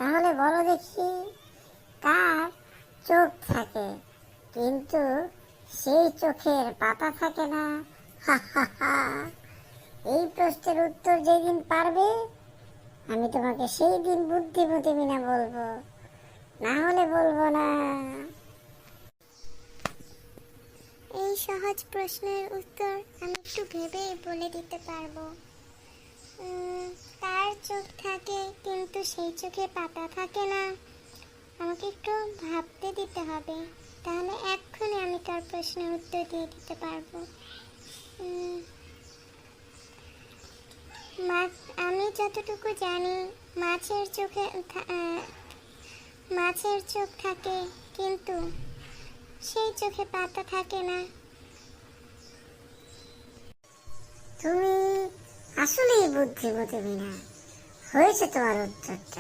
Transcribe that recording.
তাহলে বলো দেখি, কার চোখ থাকে কিন্তু সেই চোখের পাতা থাকে না? হা হা হা। এই প্রশ্নের উত্তর যেদিন পারবে, আমি তোমাকে সেই দিন বুদ্ধিমতী মিনা বলবো, না হলে বলবো না। এই সহজ প্রশ্নের উত্তর আমি একটু ভেবেই বলে দিতে পারবো। তার চোখ থাকে কিন্তু সেই চোখে পাতা থাকে না। আমাকে একটু ভাবতে দিতে হবে, তাহলে এক্ষুনি আমি তার প্রশ্নের উত্তর দিয়ে দিতে পারবো। আমি যতটুকু জানি, মাছের চোখে মাছের চোখ থাকে কিন্তু সেই চোখে পাতা থাকে না। তুমি আসলেই বুদ্ধিমতী মিনা, হয়েছে তোমার উত্তরটা।